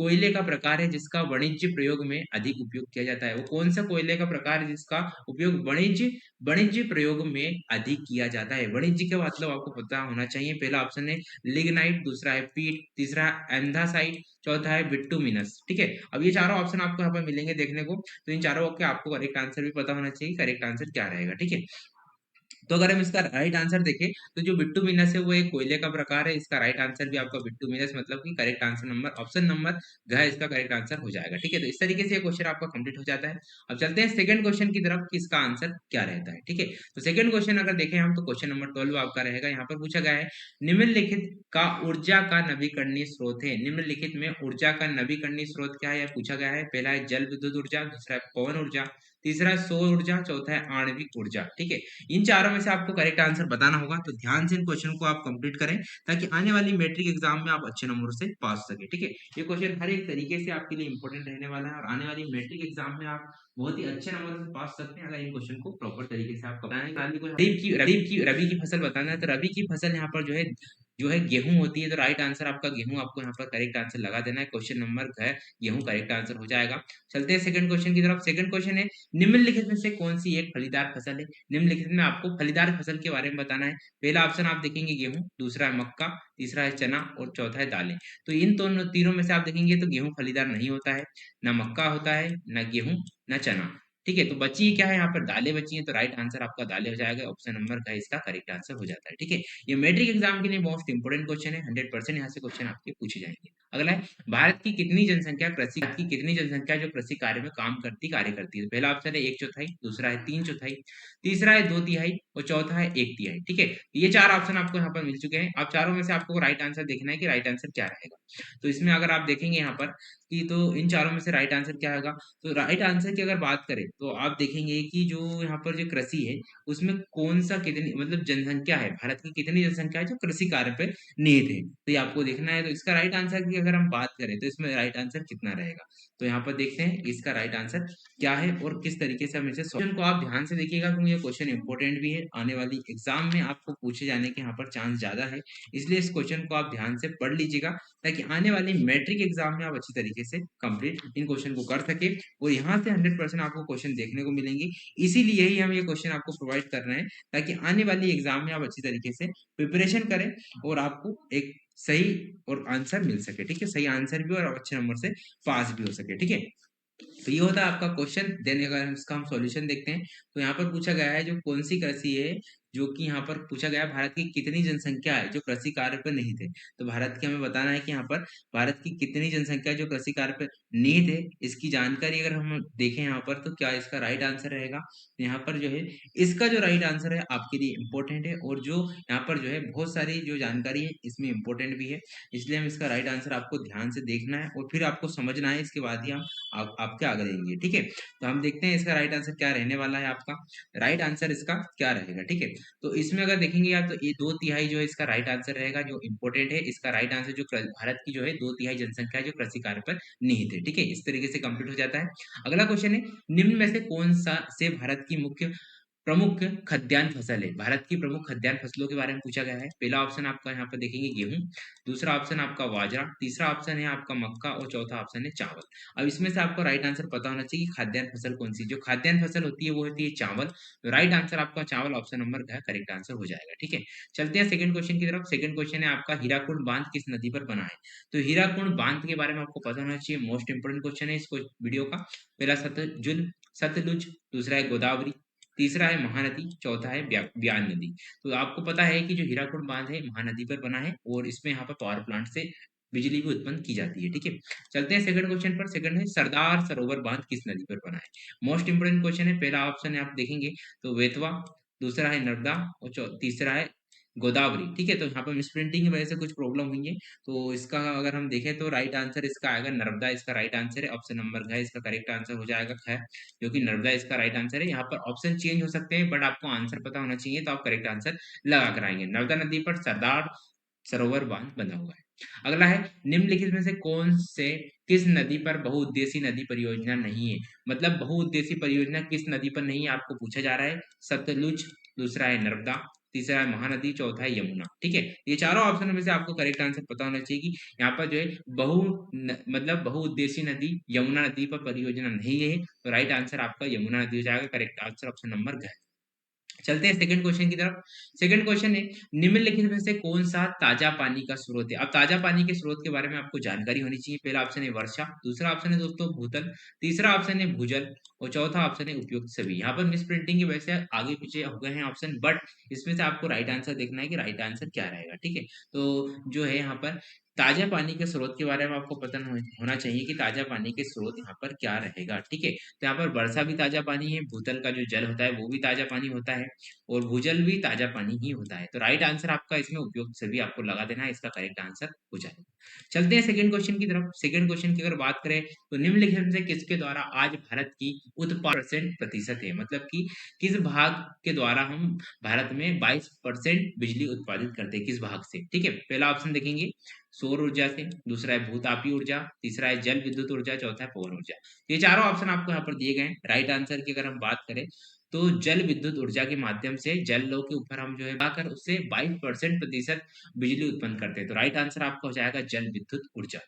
कोयले का प्रकार है जिसका वाणिज्य प्रयोग में अधिक उपयोग किया जाता है? वो कौन सा कोयले का प्रकार है जिसका उपयोग वाणिज्य वाणिज्य प्रयोग में अधिक किया जाता है? वाणिज्य का मतलब आपको पता होना चाहिए। पहला ऑप्शन है लिग्नाइट, दूसरा है पीट, तीसरा है एंथासाइट, चौथा है बिटुमिनस। ठीक है, अब ये चारों ऑप्शन आपको यहाँ पर मिलेंगे देखने को, तो इन चारों के आपको करेक्ट आंसर भी पता होना चाहिए, करेक्ट आंसर क्या रहेगा। ठीक है, तो अगर हम इसका राइट आंसर देखें तो जो बिट्टूमिनस है वो एक कोयले का प्रकार है। इसका राइट आंसर भी आपका बिट्टूमिनस मतलब कि correct answer number option number घ इसका करेक्ट आंसर हो जाएगा। ठीक है, तो इस तरीके से ये क्वेश्चन आपका कंप्लीट हो जाता है। अब चलते हैं सेकंड क्वेश्चन की तरफ कि इसका आंसर क्या रहता है। ठीक है, तो सेकंड क्वेश्चन अगर देखें हम तो क्वेश्चन नंबर 12 आपका रहेगा। यहाँ पर पूछा गया है निम्नलिखित का ऊर्जा का नवीकरणीय स्रोत है। निम्नलिखित में ऊर्जा का नवीकरणीय स्रोत क्या है यह पूछा गया है। पहला है जल विद्युत ऊर्जा, दूसरा है पवन ऊर्जा, तीसरा है सौर ऊर्जा, चौथा है आणविक ऊर्जा। ठीक है, इन चारों में से आपको करेक्ट आंसर बताना होगा, तो ध्यान से इन क्वेश्चन को आप कंप्लीट करें ताकि आने वाली मैट्रिक एग्जाम में आप अच्छे नंबर से पास हो सके। ठीक है, ये क्वेश्चन हर एक तरीके से आपके लिए इंपॉर्टेंट रहने वाला है और आने वाली मैट्रिक एग्जाम में आप बहुत ही अच्छे नंबर से पास सकते हैं अगर इन क्वेश्चन को प्रॉपर तरीके से आप बताएं। रबी की फसल बताना है, तो रबी की फसल यहाँ पर जो है गेहूं होती है, तो राइट आंसर आपका गेहूं, आपको यहाँ पर करेक्ट आंसर लगा देना है। क्वेश्चन नंबर है गेहूं करेक्ट आंसर हो जाएगा। चलते हैं सेकंड क्वेश्चन की तरफ। सेकंड क्वेश्चन है निम्नलिखित में से कौन सी एक फलीदार फसल है। निम्नलिखित में आपको फलीदार फसल के बारे में बताना है। पहला ऑप्शन आप देखेंगे गेहूं, दूसरा है मक्का, तीसरा है चना और चौथा है दालें। तो इन दोनों तीनों में से आप देखेंगे तो गेहूं फलीदार नहीं होता है, ना मक्का होता है, ना गेहूं, ना चना। ठीक है, तो बची क्या है यहाँ पर दालें बची हैं, तो राइट आंसर आपका दालें हो जाएगा। ऑप्शन नंबर का इसका करेक्ट आंसर हो जाता है। ठीक है, ये मैट्रिक एग्जाम के लिए मोस्ट इंपोर्टेंट क्वेश्चन है। 100% यहाँ से क्वेश्चन आपके पूछे जाएंगे। अगला है भारत की कितनी जनसंख्या जो कृषि कार्य में काम करती कार्य करती है। पहला ऑप्शन है 1/4, दूसरा है 3/4, तीसरा है 2/3 और चौथा है 1/3। ठीक है, ये चार ऑप्शन आपको यहाँ पर मिल चुके हैं। अब चारों में से आपको राइट आंसर देखना है कि राइट आंसर क्या रहेगा। तो इसमें अगर आप देखेंगे यहाँ पर कि तो इन चारों में से राइट आंसर क्या होगा, तो राइट आंसर की अगर बात करें तो आप देखेंगे कि जो यहाँ पर जो कृषि है उसमें कौन सा कितनी मतलब जनसंख्या है, भारत की कितनी जनसंख्या है जो कृषि कार्य पे निहित है, तो ये आपको देखना है। तो इसका राइट आंसर की अगर हम बात करें तो इसमें राइट आंसर कितना रहेगा, तो यहाँ पर देखते हैं इसका राइट आंसर क्या है और किस तरीके से हम इसे क्वेश्चन को आप ध्यान से देखिएगा क्योंकि ये क्वेश्चन इंपॉर्टेंट भी है, आने वाली एग्जाम में आपको पूछे जाने के यहाँ पर चांस ज्यादा है। इसलिए इस क्वेश्चन को आप ध्यान से पढ़ लीजिएगा ताकि आने वाली मैट्रिक एग्जाम में आप अच्छी तरीके से कंप्लीट इन क्वेश्चन को कर सके और यहाँ से 100% आपको क्वेश्चन देखने को मिलेंगे। इसीलिए ही हम ये क्वेश्चन आपको प्रोवाइड कर रहे हैं ताकि आने वाली एग्जाम में आप अच्छी तरीके से प्रिपरेशन करें और आपको एक सही और आंसर मिल सके। ठीक है, सही आंसर भी और अच्छे नंबर से पास भी हो सके। ठीक है, तो ये होता है आपका क्वेश्चन। देन अगर हम इसका सॉल्यूशन देखते हैं तो यहाँ पर पूछा गया है जो कौन सी कृषि है, जो कि यहाँ पर पूछा गया है भारत की कितनी जनसंख्या है जो कृषि कार्य पर निहित है। तो भारत की हमें बताना है कि यहाँ पर भारत की कितनी जनसंख्या जो कृषि कार्य पर निहित है, इसकी जानकारी अगर हम देखें यहाँ पर तो क्या इसका राइट आंसर रहेगा। तो यहाँ पर जो है इसका जो राइट आंसर है आपके लिए इंपॉर्टेंट है और जो यहाँ पर जो है बहुत सारी जो जानकारी है इसमें इंपॉर्टेंट भी है, इसलिए हम इसका राइट आंसर आपको ध्यान से देखना है और फिर आपको समझना है, इसके बाद ही हम आपके आगे रहेंगे। ठीक है, तो हम देखते हैं इसका राइट आंसर क्या रहने वाला है। आपका राइट आंसर इसका क्या रहेगा। ठीक है, तो इसमें अगर देखेंगे आप तो ये 2/3 जो है इसका राइट आंसर रहेगा, जो इंपॉर्टेंट है। इसका राइट आंसर जो भारत की जो है 2/3 जनसंख्या है जो कृषि कार्य पर निहित है। ठीक है, इस तरीके से कंप्लीट हो जाता है। अगला क्वेश्चन है निम्न में से कौन सा से भारत की मुख्य प्रमुख खाद्यान्न फसल है। भारत की प्रमुख खाद्यान्न फसलों के बारे में पूछा गया है। पहला ऑप्शन आपका यहाँ पर देखेंगे गेहूं, दूसरा ऑप्शन आपका बाजरा, तीसरा ऑप्शन है आपका मक्का और चौथा ऑप्शन है चावल। अब इसमें से आपको राइट आंसर पता होना चाहिए कि खाद्यान्न फसल कौन सी। जो खाद्यान्न फसल होती है वो होती है चावल, तो राइट आंसर आपका चावल ऑप्शन नंबर का करेक्ट आंसर हो जाएगा। ठीक है, चलते हैं सेकंड क्वेश्चन की तरफ। सेकंड क्वेश्चन है आपका हीराकुंड बांध किस नदी पर बना है। तो हीराकुंड बांध के बारे में आपको पता होना चाहिए, मोस्ट इंपोर्टेंट क्वेश्चन है इस वीडियो का। पहला सतलुज, दूसरा है गोदावरी, तीसरा है महानदी, चौथा है ब्यान नदी। तो आपको पता है कि जो हीराकुंड बांध है महानदी पर बना है और इसमें यहाँ पर पावर प्लांट से बिजली भी उत्पन्न की जाती है। ठीक है, चलते हैं सेकंड क्वेश्चन पर। सेकंड है सरदार सरोवर बांध किस नदी पर बना है। मोस्ट इंपोर्टेंट क्वेश्चन है। पहला ऑप्शन है आप देखेंगे तो वेतवा, दूसरा है नर्मदा और तीसरा है गोदावरी। ठीक है, तो यहाँ पर मिसप्रिंटिंग की वजह से कुछ प्रॉब्लम हुई है, तो इसका अगर हम देखें तो राइट आंसर इसका आएगा नर्मदा, इसका राइट आंसर है। ऑप्शन नंबर है इसका करेक्ट आंसर हो जाएगा है, क्योंकि नर्मदा इसका राइट आंसर है। यहाँ पर ऑप्शन चेंज हो सकते हैं बट आपको आंसर पता होना चाहिए, तो आप करेक्ट आंसर लगा कर आएंगे। नर्मदा नदी पर सरदार सरोवर बांध बना हुआ है। अगला है निम्नलिखित में से कौन से किस नदी पर बहुउद्देशीय नदी परियोजना नहीं है। मतलब बहुउद्देशीय परियोजना किस नदी पर नहीं है आपको पूछा जा रहा है। सतलुज, दूसरा है नर्मदा, तीसरा है महानदी, चौथा है यमुना। ठीक है, ये चारों ऑप्शन में से आपको करेक्ट आंसर पता होना चाहिए कि यहाँ पर जो है मतलब बहुउद्देशीय नदी यमुना नदी पर परियोजना नहीं है। तो राइट आंसर आपका यमुना नदी हो जाएगा। करेक्ट आंसर ऑप्शन नंबर घ। चलते हैं सेकंड क्वेश्चन की तरफ। सेकंड क्वेश्चन है, निम्नलिखित में से कौन सा ताजा पानी का स्रोत है? अब ताजा पानी के स्रोत के बारे में आपको जानकारी होनी चाहिए। पहला ऑप्शन है वर्षा, दूसरा ऑप्शन है दोस्तों भूतल, तीसरा ऑप्शन है भूजल और चौथा ऑप्शन है उपयुक्त सभी। यहाँ पर मिस प्रिंटिंग की वजह से आगे पीछे हो गए हैं ऑप्शन, बट इसमें से आपको राइट आंसर देखना है कि राइट आंसर क्या रहेगा। ठीक है, तो जो है यहाँ पर ताजा पानी के स्रोत के बारे में आपको पता होना चाहिए कि ताजा पानी के स्रोत यहाँ पर क्या रहेगा। ठीक है, तो यहाँ पर वर्षा भी ताजा पानी है, भूतल का जो जल होता है वो भी ताजा पानी होता है और भूजल भी ताजा पानी ही होता है। तो राइट आंसर आपका इसमें उपयुक्त सभी आपको लगा देना है, इसका करेक्ट आंसर हो जाएगा। चलते हैं सेकंड क्वेश्चन की तरफ। सेकंड क्वेश्चन की अगर बात करें तो निम्नलिखित में से किसके द्वारा आज भारत की उत्पादन प्रतिशत है, मतलब कि किस भाग के द्वारा हम भारत में 22% बिजली उत्पादित करते हैं, किस भाग से? ठीक है, पहला ऑप्शन देखेंगे सौर ऊर्जा से, दूसरा है भूतापी ऊर्जा, तीसरा है जल विद्युत ऊर्जा, चौथा है पवन ऊर्जा। ये चारों ऑप्शन आपको यहाँ पर दिए गए हैं। राइट आंसर की अगर हम बात करें तो जल विद्युत ऊर्जा के माध्यम से जल लो के ऊपर हम जो है कर उससे 22% प्रतिशत बिजली उत्पन्न करते हैं। तो राइट आंसर आपका हो जाएगा जल विद्युत ऊर्जा।